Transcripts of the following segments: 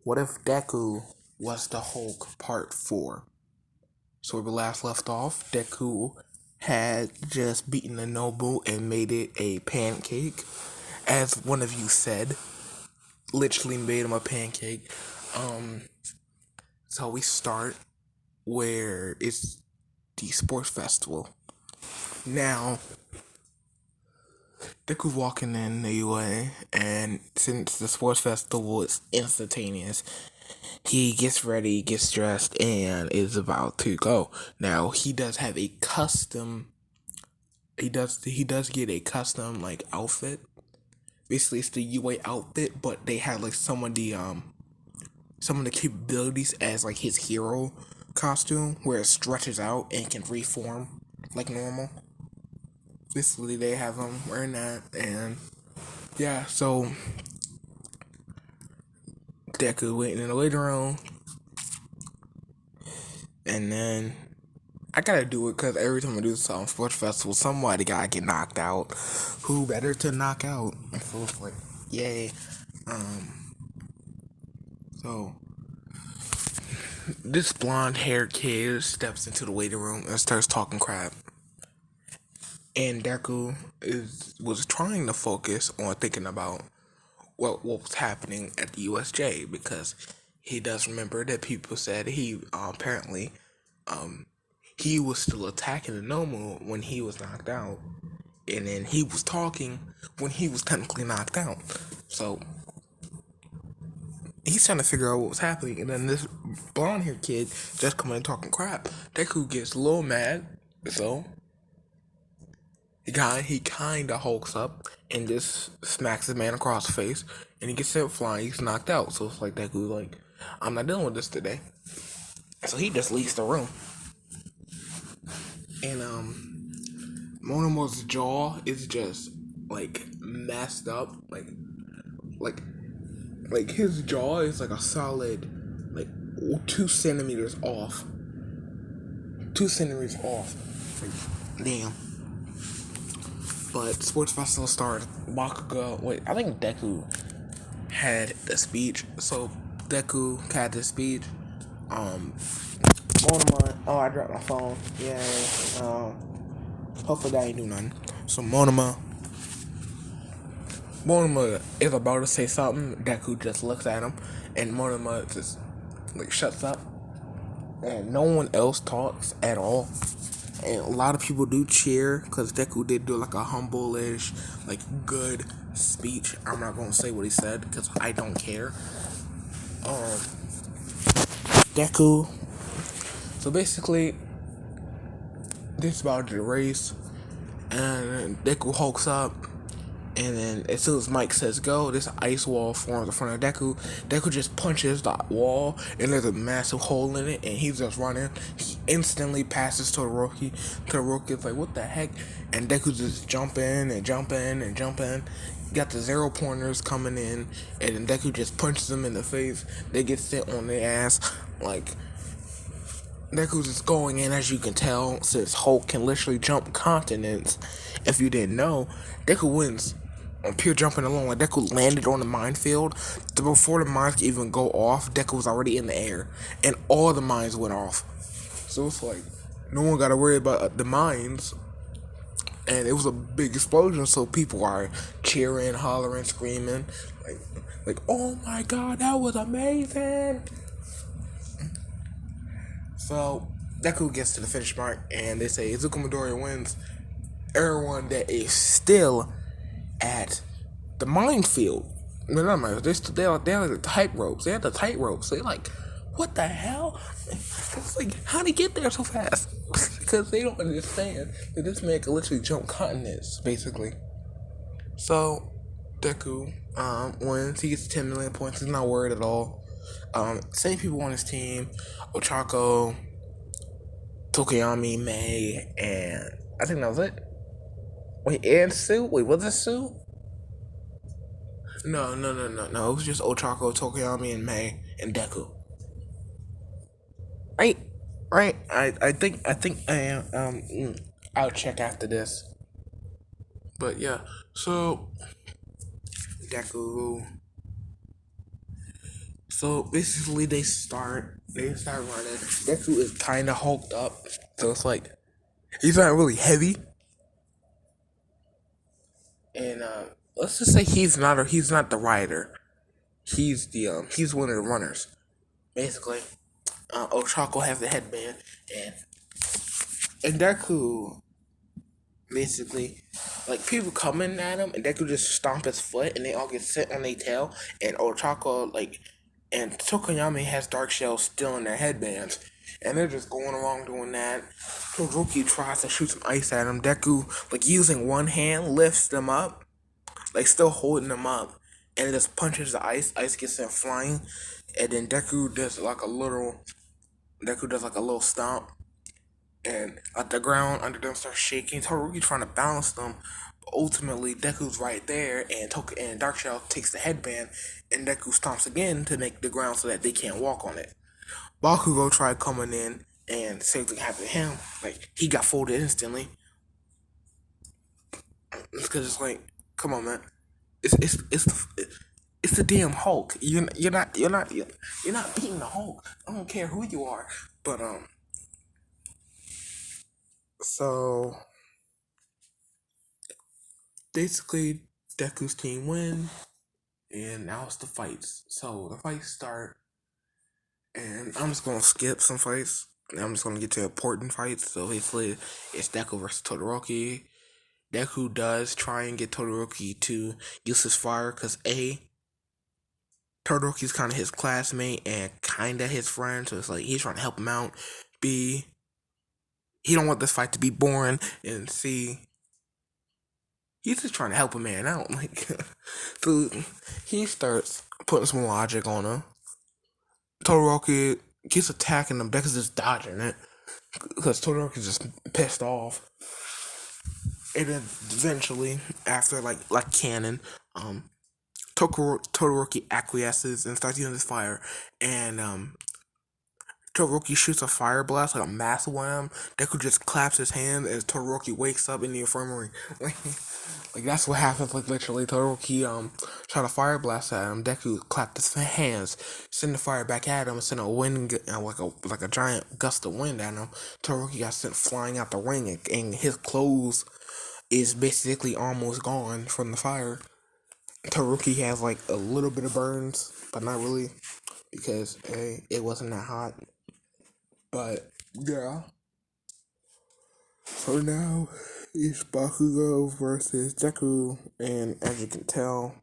What if Deku was the Hulk Part 4? So where we last left off, Deku had just beaten the Nobu and made it a pancake. As one of you said, literally made him a pancake. Um, so we start where it's the sports festival. Now, Deku's walking in the UA, and since the sports festival is instantaneous, he gets ready, gets dressed, and is about to go. Now he does have a custom. He does get a custom like outfit. Basically, it's the UA outfit, but they have like some of the capabilities as like his hero costume, where it stretches out and can reform like normal. Basically, they have him wearing that, and yeah. So Deku waiting in the waiting room, and then I gotta do it because every time I do this on sports festival, somebody gotta get knocked out. Who better to knock out? So it's like, yay. Um, so this blonde haired kid steps into the waiting room and starts talking crap. And Deku was trying to focus on thinking about what was happening at the USJ because he does remember that people said he apparently um, he was still attacking the Nomu when he was knocked out, and then he was talking when he was technically knocked out. So he's trying to figure out what was happening, and then this blonde haired kid just coming and talking crap. Deku gets a little mad, so he kinda hulks up and just smacks the man across the face, and he gets sent flying. He's knocked out, so it's like Deku like, I'm not dealing with this today. So he just leaves the room, and Monomo's jaw is just like messed up, like like his jaw is like a solid like 2 centimeters off, 2 centimeters off. Like, damn. But sports festival started. Bakugo. Wait, I think Deku had the speech. So Deku had the speech. Um, Monoma. Oh, I dropped my phone. Yeah. Hopefully that ain't do nothing. So Monoma is about to say something. Deku just looks at him, and Monoma just like shuts up, and no one else talks at all. And a lot of people do cheer because Deku did do like a humble-ish, like good speech. I'm not gonna say what he said because I don't care. Deku. So basically, this is about the race, and Deku hulks up, and then as soon as Mike says go, this ice wall forms in front of Deku. Deku just punches the wall, and there's a massive hole in it, and he's just running. He instantly passes to Todoroki. Todoroki's like, what the heck? And Deku just jumping and jumping and jumping. Got the 0 pointers coming in, and then Deku just punches them in the face. They get sent on their ass. Like, Deku's just going in, as you can tell, since Hulk can literally jump continents. If you didn't know, Deku wins on pure jumping alone. Like, Deku landed on the minefield. Before the mines could even go off, Deku was already in the air, and all the mines went off. So it's like, no one got to worry about the mines. And it was a big explosion, so people are cheering, hollering, screaming, like, oh my god, that was amazing. So Deku gets to the finish mark, and they say Izuku Midoriya wins. Everyone that is still at the minefield, no, not minefield. They like the tight ropes. They had the tight ropes. They're like, what the hell? It's like, how'd he get there so fast? Because they don't understand that this man can literally jump continents, basically. So Deku wins. He gets 10 million points. He's not worried at all. Same people on his team: Ochako, Tokoyami, May, and I think that was it. Wait, and Sue? Wait, was it Sue? No. It was just Ochako, Tokoyami, and May, and Deku. Right, right. I think I am. I'll check after this. But yeah, so Deku So basically, they start running. Deku is kind of hulked up, so it's like he's not really heavy. And let's just say he's not the rider. He's one of the runners. Basically, Ochako has the headband, and Deku basically, like, people coming at him, and Deku just stomp his foot, and they all get set on their tail, and Ochako, like, and Tokoyami has Dark Shells still in their headbands, and they're just going along doing that. Todoroki tries to shoot some ice at him. Deku, like, using one hand, lifts them up, like, still holding them up, and it just punches the ice. Ice gets them flying, and then Deku does like a little stomp, and the ground under them starts shaking. Todoroki trying to balance them, but ultimately Deku's right there, and Darkshell takes the headband, and Deku stomps again to make the ground so that they can't walk on it. Bakugo tried coming in, and the same thing happened to him. Like, he got folded instantly. It's because it's like, come on, man. It's the damn Hulk. You're not beating the Hulk. I don't care who you are, but so basically, Deku's team win, and now it's the fights. So the fights start, and I'm just gonna skip some fights. And I'm just gonna get to important fights. So basically, it's Deku versus Todoroki. Deku does try and get Todoroki to use his fire, because Todoroki's kind of his classmate and kind of his friend, so it's like he's trying to help him out. B, he don't want this fight to be boring, and C, he's just trying to help a man out. Like, so he starts putting some logic on him. Todoroki keeps attacking him. Deku's just dodging it because Todoroki's just pissed off. And then eventually, after like canon, Todoroki acquiesces and starts using his fire, and Todoroki shoots a fire blast, like a massive one. Deku just claps his hands as Todoroki wakes up in the infirmary. Like that's what happens. Like literally, Todoroki shot a fire blast at him. Deku clapped his hands, sent the fire back at him, and sent a wind, like a giant gust of wind at him. Todoroki got sent flying out the ring, and his clothes is basically almost gone from the fire. Todoroki has like a little bit of burns, but not really, because it wasn't that hot. But yeah. So now it's Bakugo versus Deku, and as you can tell,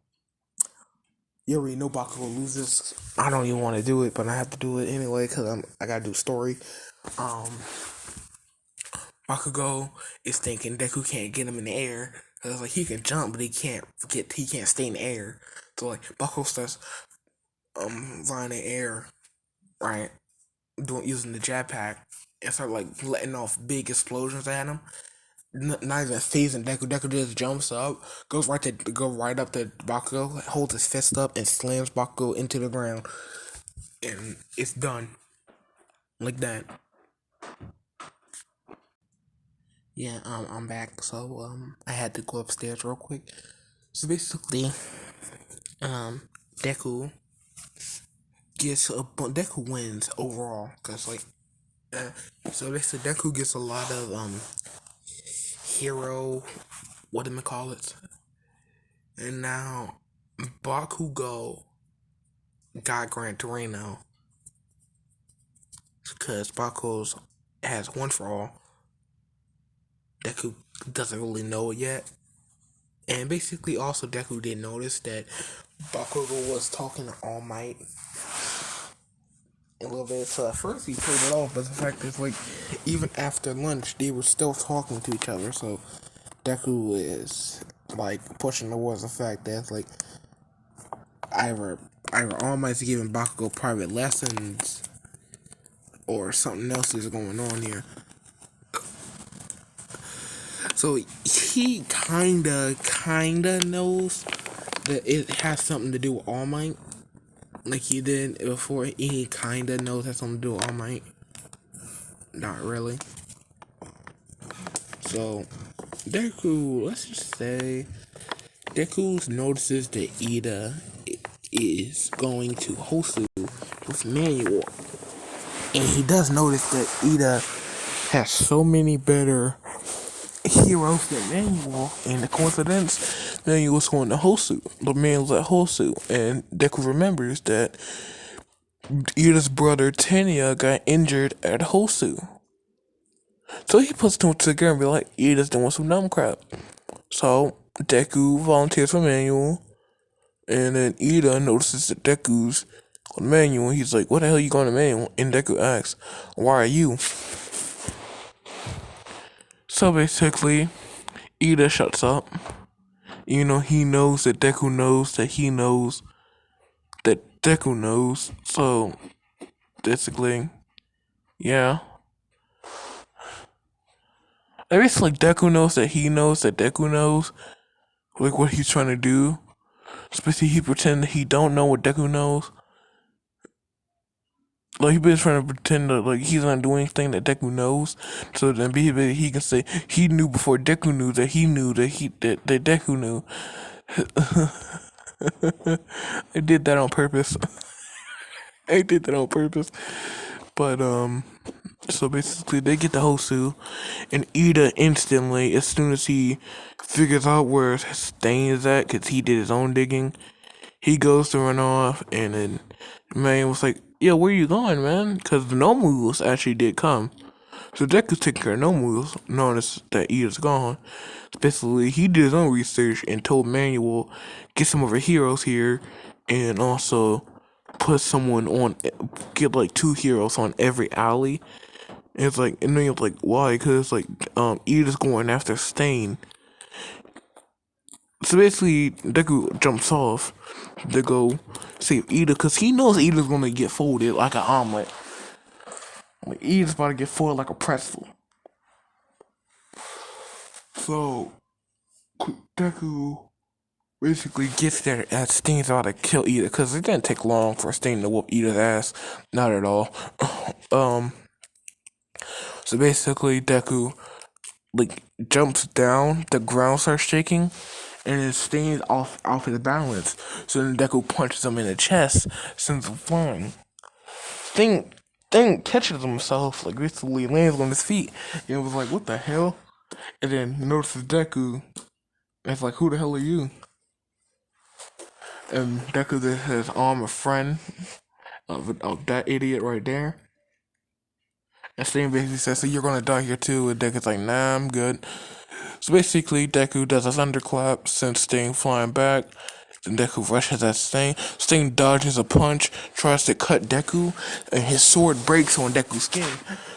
you already know Bakugo loses. I don't even want to do it, but I have to do it anyway because I gotta do story. Bakugo is thinking Deku can't get him in the air because like he can jump, but he can't stay in the air. So like Bakugo starts flying in the air, right? Using the jetpack, and start like letting off big explosions at him. Not even phasing Deku. Deku just jumps up, goes right up to Bakugo, holds his fist up, and slams Bakugo into the ground, and it's done like that. Yeah, I'm back. So I had to go upstairs real quick. So basically, Deku Deku wins overall, cause like, so basically Deku gets a lot of hero, what do we call it? And now Bakugo got Gran Torino, because Bakugo's has one for all. Deku doesn't really know it yet. And basically also Deku didn't notice that Bakugo was talking to All Might a little bit. So at first he played it off, but the fact is, like, even after lunch they were still talking to each other. So Deku is like pushing towards the fact that like either All Might's giving Bakugo private lessons or something else is going on here. So he kinda knows that it has something to do with All Might. Like he did before, he kinda knows it has something to do with All Might. Not really. So Deku, let's just say Deku notices that Ida is going to Hosu, with Manual. And he does notice that Ida has so many better heroes than Manual, and the coincidence, Manual's going to Hosu. The Manual's at Hosu, and Deku remembers that Ida's brother Tanya got injured at Hosu. So he puts two together and be like, Ida's doing some dumb crap. So Deku volunteers for Manual, and then Ida notices that Deku's on Manual. He's like, what the hell are you going to Manual? And Deku asks, why are you? So basically, Ida shuts up. You know, he knows that Deku knows that he knows that Deku knows. So basically, yeah. I guess like Deku knows that he knows that Deku knows like what he's trying to do. Especially he pretend that he don't know what Deku knows. Like he been trying to pretend that like he's not doing anything that Deku knows. So then he can say he knew before Deku knew that he knew that Deku knew. I did that on purpose. I did that on purpose. But so basically they get the Hosu, and Ida instantly, as soon as he figures out where Stain is at, cause he did his own digging, he goes to run off, and then man was like, "Yeah, where you going, man?" Cause the Nomules actually did come. So Deku's taking care of Nomules, knowing that Ida's gone. Basically, he did his own research and told Manuel, get some of our heroes here, and also put someone on, get like two heroes on every alley. And it's like, and then you're like, why? Because like, Ida's going after Stain. So basically, Deku jumps off to go save Ida, because he knows Ida's gonna get folded like an omelet. Like, Ida's about to get folded like a pretzel. So, Deku basically gets there as Stain's about to kill Ida, because it didn't take long for Stain to whoop Ida's ass. Not at all. um, so basically, Deku like jumps down, the ground starts shaking, and then Stain's off his balance. So then Deku punches him in the chest, sends him flying. Sting Sting catches himself, like basically lands on his feet, and was like, "What the hell?" And then notices Deku, and it's like, "Who the hell are you?" And Deku just says, "Oh, I'm a friend of that idiot right there." And Sting basically says, "So you're gonna die here too?" And Deku's like, "Nah, I'm good." So basically, Deku does a thunderclap, sends Sting flying back. Then Deku rushes at Sting. Sting dodges a punch, tries to cut Deku, and his sword breaks on Deku's skin.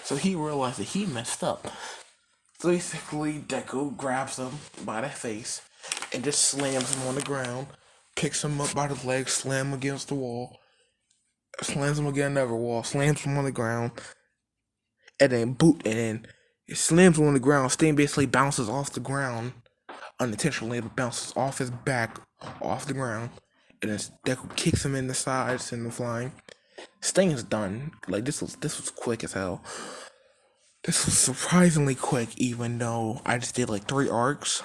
So he realizes that he messed up. So basically, Deku grabs him by the face and just slams him on the ground, picks him up by the legs, slams him against the wall, slams him against another wall, slams him on the ground, and then and then it slams him on the ground. Sting basically bounces off the ground unintentionally, but bounces off his back, off the ground, and then Deku kicks him in the side, sends him flying. Sting's done. Like this was quick as hell. This was surprisingly quick, even though I just did like 3 arcs.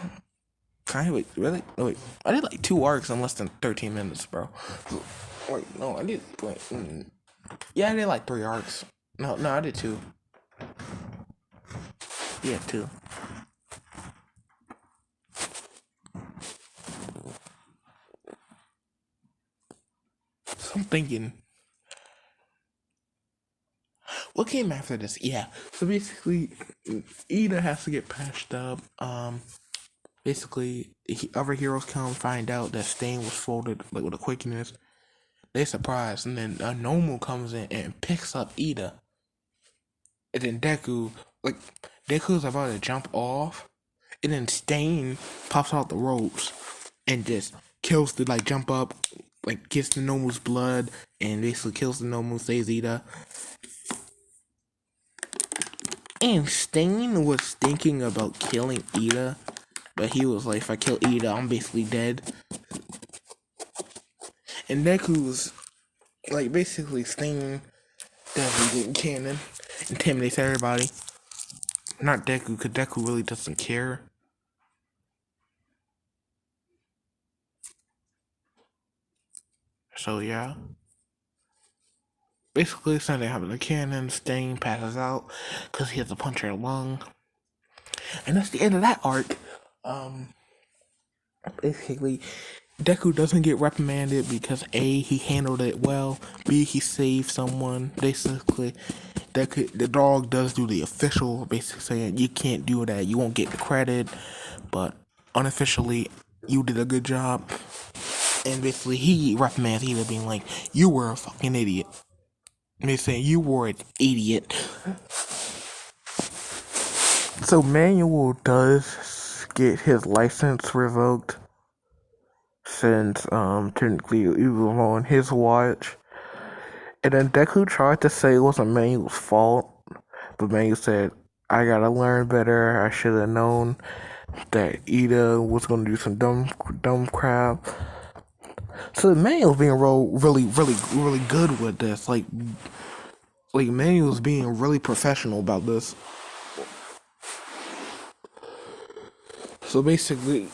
Kind of wait, really? No, wait. I did like 2 arcs in less than 13 minutes, bro. Wait, no, I did. Wait, yeah, I did like 3 arcs. No, I did 2. Yeah, 2. So I'm thinking, what came after this? Yeah. So basically, Ida has to get patched up. Basically, other heroes come find out that Stain was folded like with a quickness. They surprised, and then a Nomu comes in and picks up Ida. And then Deku's about to jump off, and then Stain pops out the ropes and just kills the jump up, like gets the Nomu's blood, and basically kills the Nomu, saves Ida. And Stain was thinking about killing Ida, but he was like, if I kill Ida, I'm basically dead. And Deku was like basically Stain definitely didn't canon, intimidates everybody. Not Deku, because Deku really doesn't care. So yeah. basically, Sunday having a cannon, Stain passes out because he has a punctured lung. And that's the end of that arc. Um, Basically, Deku doesn't get reprimanded because A, he handled it well, B, he saved someone. Basically, the dog does do the official, basically saying you can't do that, you won't get the credit, but unofficially, you did a good job. And basically, he reprimands either being like, you were a fucking idiot. And they saying you were an idiot. So Manuel does get his license revoked since technically it was on his watch. And then Deku tried to say it wasn't Manuel's fault, but Manuel said, I gotta learn better. I should have known that Ida was gonna do some dumb crap. So Manuel's being really good with this. Like Manuel's being really professional about this. So basically,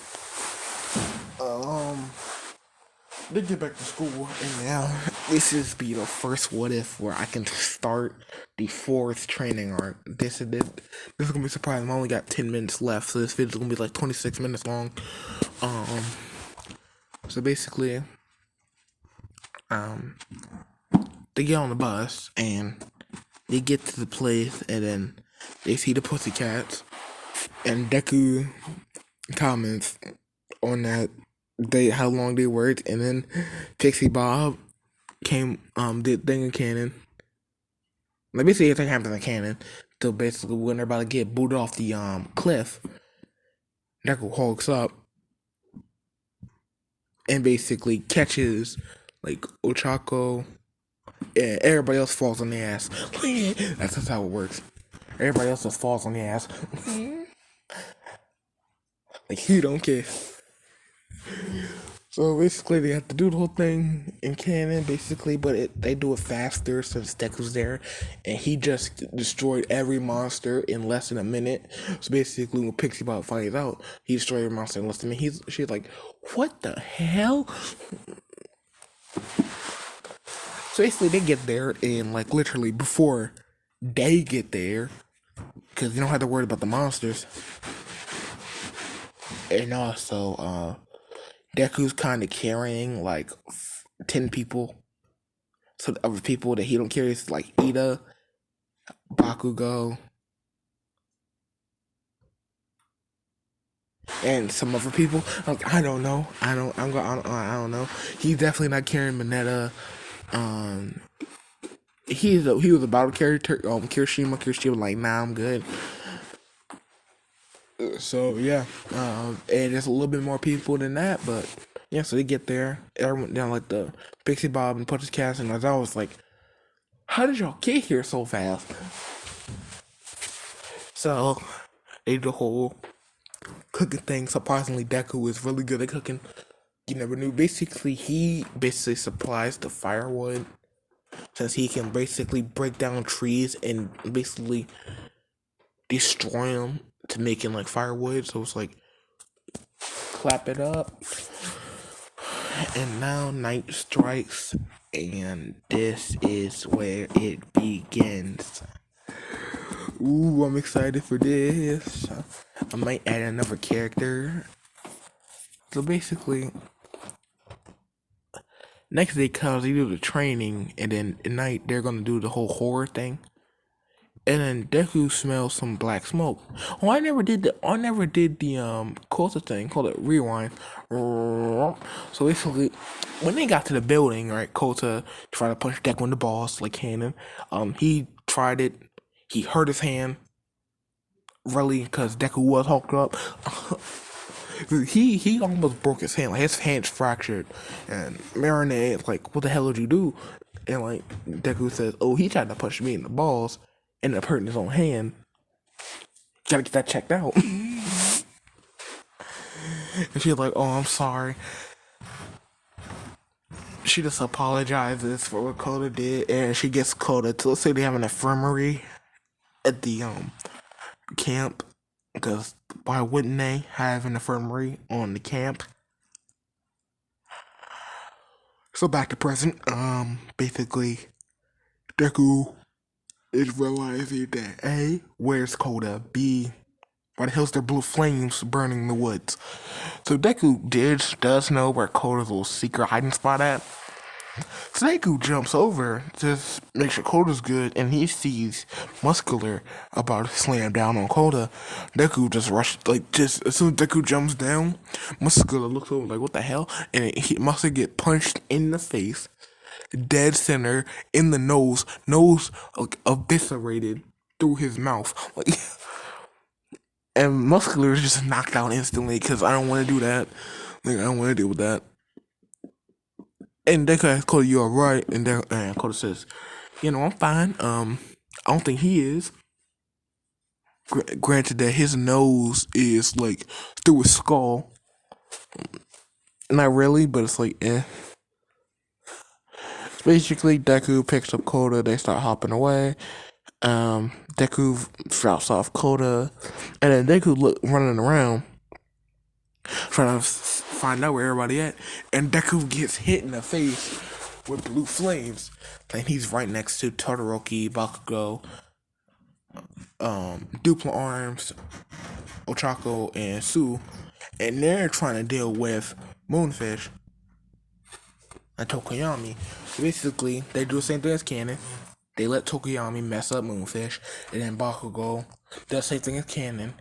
they get back to school, and now this is be the first what if where I can start the fourth training arc. This is gonna be surprising. I only got 10 minutes left, so this video is gonna be like 26 minutes long. So basically, they get on the bus and they get to the place, and then they see the Pussycats, and Deku comments on that how long they worked, and then Pixie Bob did thing in cannon. Like basically everything happens in cannon. So basically when they're about to get booted off the cliff, Deku hulks up and basically catches like Ochako, and everybody else falls on the ass. That's just how it works. Everybody else just falls on the ass. Like he don't care. So basically, they have to do the whole thing in canon, basically, but they do it faster since Deku's there, and he just destroyed every monster in less than a minute. So basically, when Pixie Bot finds out, he destroyed every monster in less than a minute. She's like, "What the hell?" So basically, they get there, and like literally before they get there, because you don't have to worry about the monsters, and also Deku's kind of carrying like 10 people. So the other people that he don't carry is like Ida, Bakugo, and some other people. I don't know. I don't know. He's definitely not carrying Mineta. He was about to carry Kirishima. Kirishima was like, nah, I'm good. So yeah, and there's a little bit more people than that, but yeah. So they get there. Everyone down like the Pixie Bob and Pussycats, and I was always like, how did y'all get here so fast? So they do the whole cooking thing. Surprisingly, Deku is really good at cooking. You never knew. Basically, he supplies the firewood, since he can basically break down trees and basically destroy them to making like firewood. So it's like clap it up. And now night strikes, and this is where it begins. Ooh, I'm excited for this. I might add another character. So basically, next day comes, they do the training, and then at night they're gonna do the whole horror thing. And then Deku smells some black smoke. Oh, I never did the Kota thing. Called it rewind. So basically, when they got to the building, right, Kota tried to punch Deku in the balls like cannon. He tried it. He hurt his hand. Really, because Deku was hulked up. he almost broke his hand. Like his hand's fractured. And Marinette like, what the hell did you do? And like Deku says, oh, he tried to punch me in the balls. Ended up hurting his own hand. Gotta get that checked out. And she's like, oh, I'm sorry. She just apologizes for what Kota did, and she gets Kota to, let's say they have an infirmary at the camp, because why wouldn't they have an infirmary on the camp? So back to present. Basically, Deku is realizing that A, where's Koda? B, why the hell's there blue flames burning the woods? So Deku does know where Koda's little secret hiding spot at. So Deku jumps over to make sure Koda's good, and he sees Muscular about to slam down on Koda. Deku just rushes, just as soon as Deku jumps down, Muscular looks over like, what the hell? And he must get punched in the face, dead center, in the nose like, eviscerated through his mouth. Like, and Muscular is just knocked out instantly because I don't want to do that. Like, I don't want to deal with that. And Deku asks Koda, you alright? And Koda says, I'm fine. I don't think he is. Granted that his nose is like through his skull. Not really, but it's like, eh. Basically, Deku picks up Koda, they start hopping away. Deku drops off Koda, and then Deku running around, trying to find out where everybody at, and Deku gets hit in the face with blue flames, and he's right next to Todoroki, Bakugo, Duplo Arms, Ochako, and Sue, and they're trying to deal with Moonfish and Tokoyami. Basically, they do the same thing as Canon. They let Tokoyami mess up Moonfish, and then Bakugo does the same thing as Canon.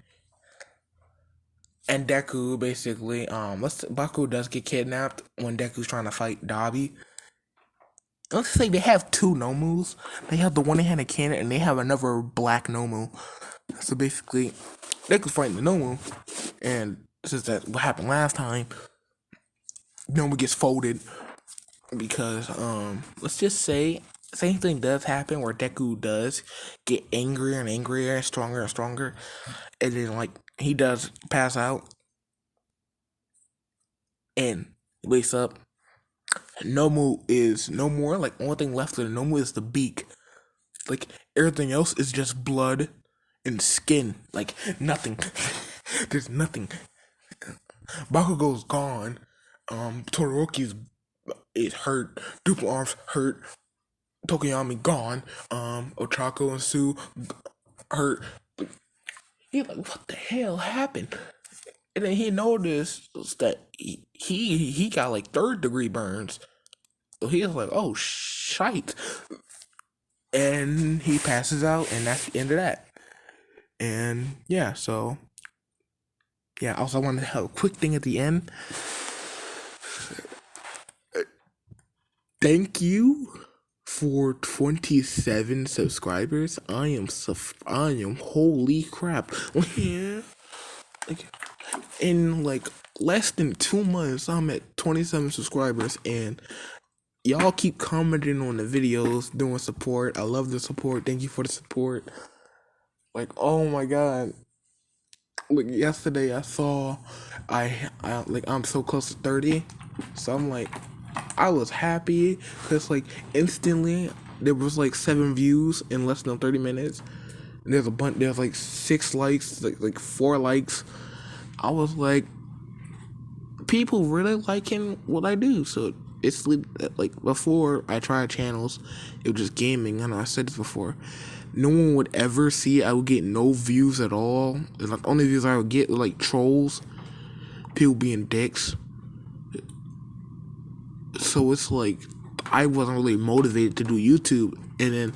And Deku basically, Bakugo does get kidnapped when Deku's trying to fight Dabi. Let's say they have two Nomus. They have the one they had in Canon, and they have another black Nomu. So basically, Deku's fighting the Nomu, and since that what happened last time, Nomu gets folded because let's just say same thing does happen where Deku does get angrier and angrier and stronger, and then like he does pass out and wakes up. Nomu is no more. Like, only thing left of the Nomu is the beak. Like, everything else is just blood and skin. Like, nothing. There's nothing. Bakugo's gone. Todoroki is hurt. Duplo Arms hurt. Tokoyami gone. Ochako and Sue hurt. He's like, what the hell happened? And then he noticed that he got like 3rd-degree burns. So he was like, oh, shite. And he passes out, and that's the end of that. And yeah, so yeah, also I wanted to have a quick thing at the end. Thank you for 27 subscribers. I am holy crap. Yeah. Like, in like less than 2 months, I'm at 27 subscribers, and y'all keep commenting on the videos, doing support. I love the support. Thank you for the support. Like, oh my god. Like, yesterday I saw I'm so close to 30. So I'm like, I was happy because like instantly there was like 7 views in less than 30 minutes. And there's like 6 likes, like 4 likes. I was like, people really liking what I do. So it's like before I tried channels, it was just gaming. I know I said this before. No one would ever see. I would get no views at all. And like only views I would get were like trolls, people being dicks. So it's like I wasn't really motivated to do YouTube. And then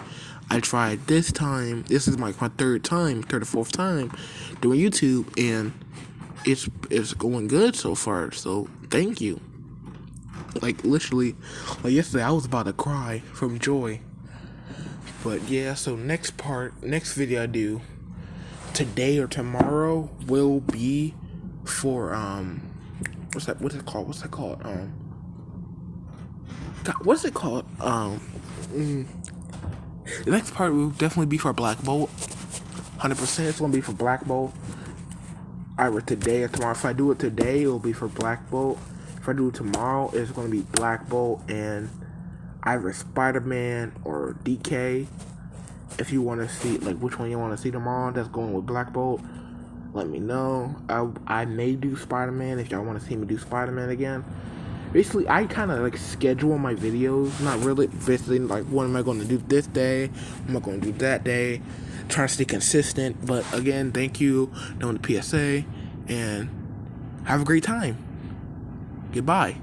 I tried this time. This is like my 3rd or 4th time doing YouTube, and it's going good so far. So thank you. Like literally, like yesterday I was about to cry from joy. But yeah, so next video I do today or tomorrow will be for what's it called? The next part will definitely be for Black Bolt. 100% it's gonna be for Black Bolt. Either today or tomorrow. If I do it today, it will be for Black Bolt. If I do it tomorrow, it's gonna be Black Bolt and either Spider-Man or DK. If you want to see like which one you want to see tomorrow, that's going with Black Bolt, let me know. I may do Spider-Man if y'all want to see me do Spider-Man again. basically I kind of like schedule my videos, not really basically like what am I going to do this day, what am I going to do that day, trying to stay consistent. But again, thank you, doing the PSA, and have a great time. Goodbye.